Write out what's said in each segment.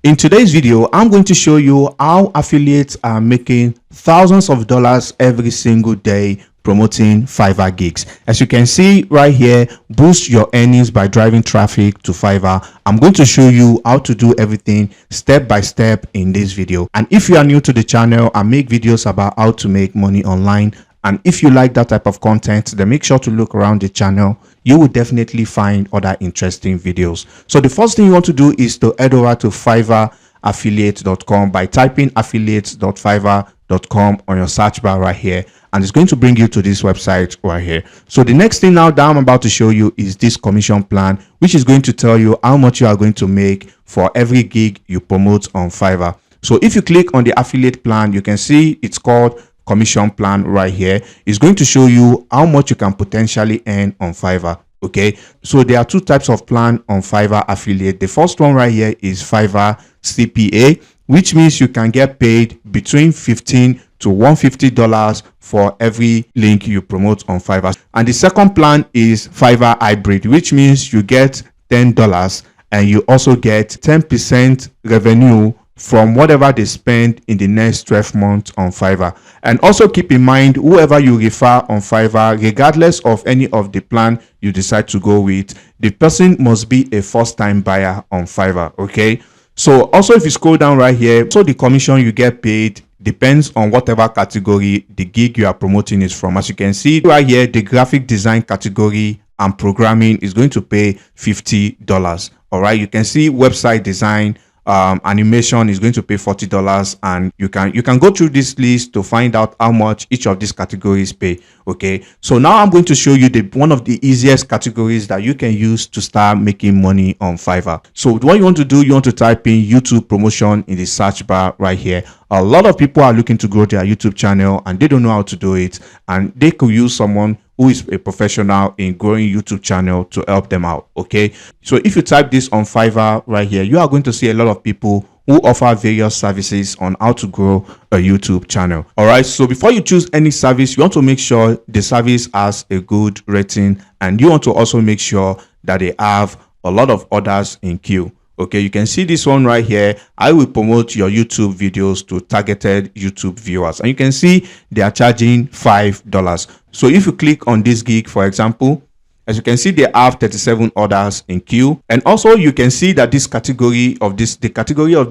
In today's video, I'm going to show you how affiliates are making thousands of dollars every single day promoting Fiverr gigs. As you can see right here, boost your earnings by driving traffic to Fiverr. I'm going to show you how to do everything step by step in this video. And if you are new to the channel, I make videos about how to make money online. And if you like that type of content, then make sure to look around the channel. You will definitely find other interesting videos. So the first thing you want to do is to head over to fiverraffiliate.com by typing affiliate.fiverr.com on your search bar right here, and it's going to bring you to this website right here. So the next thing now that I'm about to show you is this commission plan, which is going to tell you how much you are going to make for every gig you promote on Fiverr. So if you click on the affiliate plan, you can see it's called commission plan right here. It's going to show you how much you can potentially earn on Fiverr. Okay, so there are two types of plan on Fiverr affiliate. The first one right here is Fiverr CPA, which means you can get paid between $15 to $150 for every link you promote on Fiverr. And the second plan is Fiverr hybrid, which means you get $10 and you also get 10% revenue from whatever they spend in the next 12 months on Fiverr. And also keep in mind, whoever you refer on Fiverr, regardless of any of the plan you decide to go with, the person must be a first-time buyer on Fiverr. Okay, so also if you scroll down right here, so the commission you get paid depends on whatever category the gig you are promoting is from. As you can see right here, the graphic design category and programming is going to pay $50. All right, you can see website design, animation is going to pay $40, and you can go through this list to find out how much each of these categories pay. Okay, so now I'm going to show you one of the easiest categories that you can use to start making money on Fiverr. So what you want to do, you want to type in YouTube promotion in the search bar right here. A lot of people are looking to grow their YouTube channel and they don't know how to do it, and they could use someone who is a professional in growing YouTube channel to help them out. Okay, so if you type this on Fiverr right here, you are going to see a lot of people who offer various services on how to grow a YouTube channel. All right, so before you choose any service, you want to make sure the service has a good rating, and you want to also make sure that they have a lot of orders in queue. Okay, you can see this one right here. I will promote your YouTube videos to targeted YouTube viewers, and you can see they are charging $5. So if you click on this gig, for example, as you can see, they have 37 orders in queue. And also you can see that the category of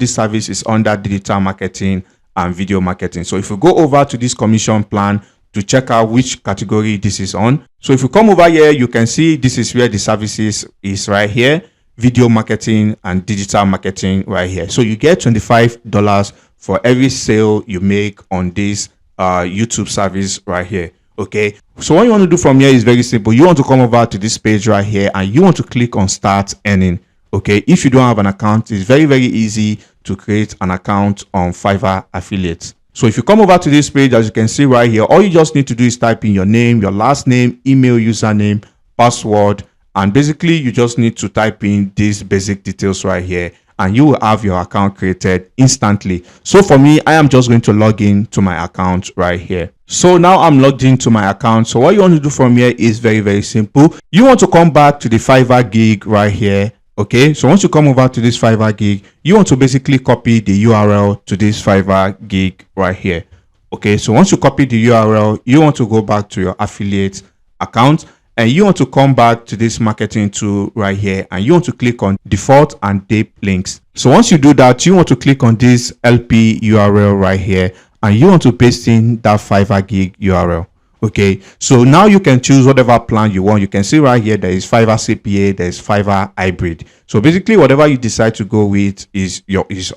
this service is under digital marketing and video marketing. So if you go over to this commission plan to check out which category this is on, so if you come over here, you can see this is where the services is right here: video marketing and digital marketing right here. So you get $25 for every sale you make on this YouTube service right here. Okay, so what you want to do from here is very simple. You want to come over to this page right here and you want to click on start earning. Okay, if you don't have an account, it's very easy to create an account on Fiverr affiliates. So if you come over to this page, as you can see right here, all you just need to do is type in your name, your last name, email, username, password, and basically you just need to type in these basic details right here, and you will have your account created instantly. So for me, I am just going to log in to my account right here. So now I'm logged into my account. So what you want to do from here is very simple. You want to come back to the Fiverr gig right here. Okay, so once you come over to this Fiverr gig, you want to basically copy the URL to this Fiverr gig right here. Okay, so once you copy the URL, you want to go back to your affiliate account, and you want to come back to this marketing tool right here, and you want to click on default and deep links. So once you do that, you want to click on this LP URL right here, and you want to paste in that Fiverr gig URL. Okay, so now you can choose whatever plan you want. You can see right here there is Fiverr CPA, there is Fiverr hybrid. So basically whatever you decide to go with is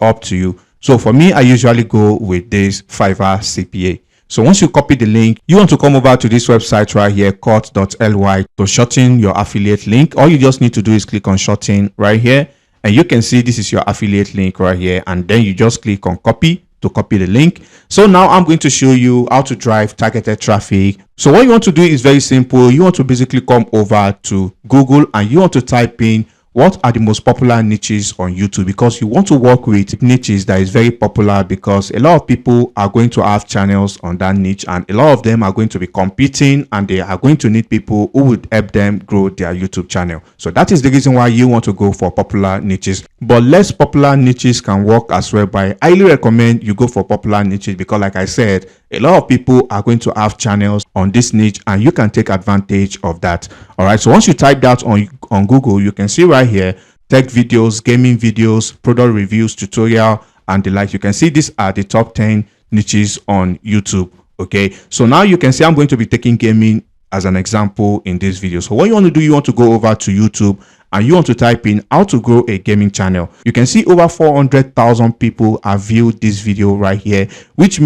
up to you. So for me, I usually go with this Fiverr CPA. So once you copy the link, you want to come over to this website right here, cut.ly, to shorten your affiliate link. All you just need to do is click on shorten right here, and you can see this is your affiliate link right here, and then you just click on copy to copy the link. So now I'm going to show you how to drive targeted traffic. So what you want to do is very simple. You want to basically come over to Google and you want to type in what are the most popular niches on YouTube, because you want to work with niches that is very popular, because a lot of people are going to have channels on that niche and a lot of them are going to be competing and they are going to need people who would help them grow their YouTube channel. So that is the reason why you want to go for popular niches. But less popular niches can work as well, but I highly recommend you go for popular niches because, like I said, a lot of people are going to have channels on this niche and you can take advantage of that. All right, so once you type that on Google, you can see right here tech videos, gaming videos, product reviews, tutorial, and the like. You can see these are the top 10 niches on YouTube. Okay, so now you can see I'm going to be taking gaming as an example in this video. So what you want to do, you want to go over to YouTube and you want to type in how to grow a gaming channel. You can see over 400,000 people have viewed this video right here, which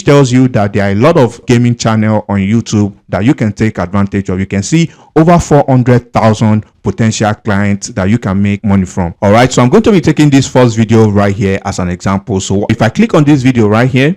tells you that there are a lot of gaming channel on YouTube that you can take advantage of. You can see over 400,000 potential clients that you can make money from. All right, so I'm going to be taking this first video right here as an example. So if I click on this video right here,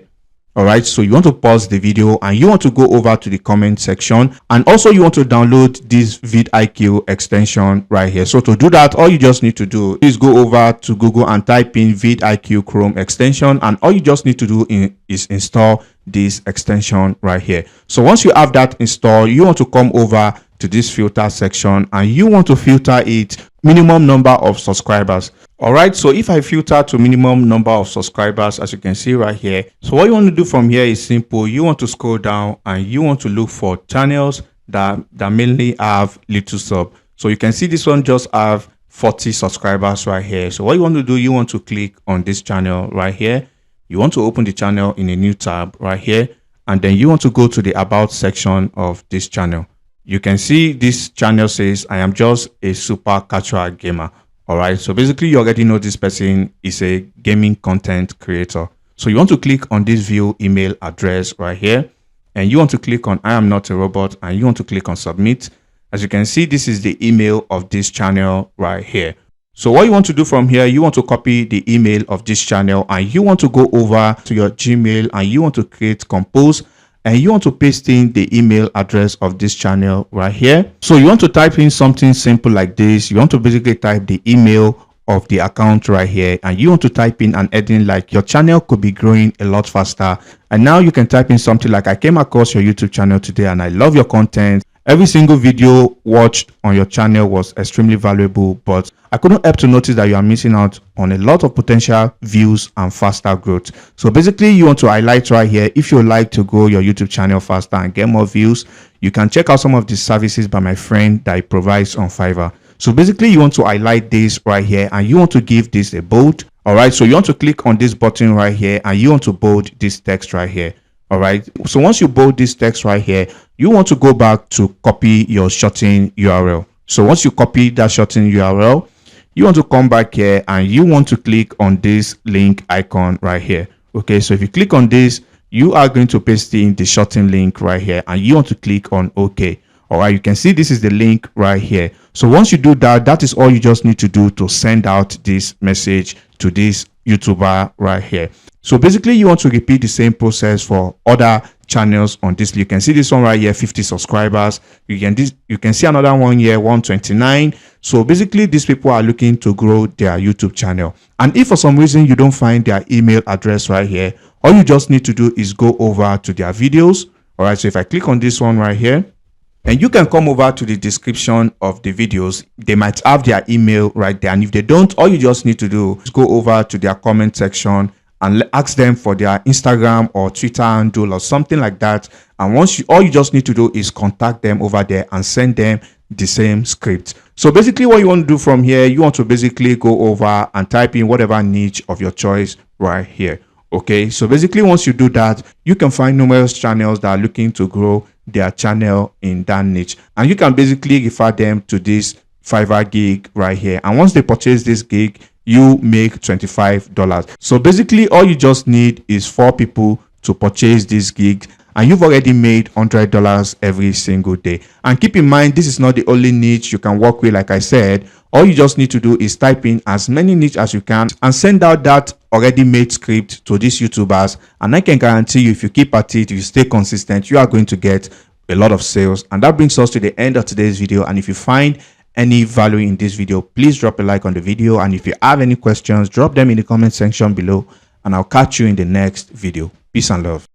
all right, so you want to pause the video and you want to go over to the comment section, and also you want to download this vidIQ extension right here. So to do that, all you just need to do is go over to Google and type in vidIQ Chrome extension, and all you just need to do is install this extension right here. So once you have that installed, you want to come over to this filter section and you want to filter it minimum number of subscribers. All right, so if I filter to minimum number of subscribers, as you can see right here, so what you want to do from here is simple. You want to scroll down and you want to look for channels that mainly have little sub. So you can see this one just have 40 subscribers right here. So what you want to do, you want to click on this channel right here. You want to open the channel in a new tab right here, and then you want to go to the about section of this channel. You can see this channel says I am just a super casual gamer. All right, so basically you already know this person is a gaming content creator. So you want to click on this view email address right here, and you want to click on I am not a robot, and you want to click on submit. As you can see, this is the email of this channel right here. So what you want to do from here, you want to copy the email of this channel and you want to go over to your Gmail and you want to create compose, and you want to paste in the email address of this channel right here. So you want to type in something simple like this. You want to basically type the email of the account right here, and you want to type in an heading like your channel could be growing a lot faster. And now you can type in something like I came across your YouTube channel today and I love your content. Every single video watched on your channel was extremely valuable, but I couldn't help to notice that you are missing out on a lot of potential views and faster growth. So basically you want to highlight right here, if you would like to grow your YouTube channel faster and get more views, you can check out some of the services by my friend that he provides on Fiverr. So basically you want to highlight this right here and you want to give this a bold. All right, so you want to click on this button right here and you want to bold this text right here. All right, so once you bold this text right here, you want to go back to copy your shortened URL. So once you copy that shortened URL, you want to come back here and you want to click on this link icon right here. Okay, so if you click on this, you are going to paste in the shortened link right here and you want to click on OK. All right, you can see this is the link right here. So once you do that, that is all you just need to do to send out this message to this YouTuber right here. So basically you want to repeat the same process for other channels on this. You can see this one right here, 50 subscribers. You can see another one here, 129. So basically these people are looking to grow their YouTube channel. And if for some reason you don't find their email address right here, all you just need to do is go over to their videos. All right, so if I click on this one right here, and you can come over to the description of the videos, they might have their email right there. And if they don't, all you just need to do is go over to their comment section and ask them for their Instagram or Twitter handle or something like that. And all you just need to do is contact them over there and send them the same script. So basically what you want to do from here, you want to basically go over and type in whatever niche of your choice right here. Okay, so basically once you do that, you can find numerous channels that are looking to grow their channel in that niche, and you can basically refer them to this Fiverr gig right here. And once they purchase this gig, you make $25. So basically all you just need is 4 people to purchase this gig and you've already made $100 every single day. And keep in mind, this is not the only niche you can work with. Like I said, all you just need to do is type in as many niches as you can and send out that already made script to these YouTubers, and I can guarantee you, if you keep at it, if you stay consistent, you are going to get a lot of sales. And that brings us to the end of today's video. And if you find any value in this video, please drop a like on the video. And if you have any questions, drop them in the comment section below, and I'll catch you in the next video. Peace and love.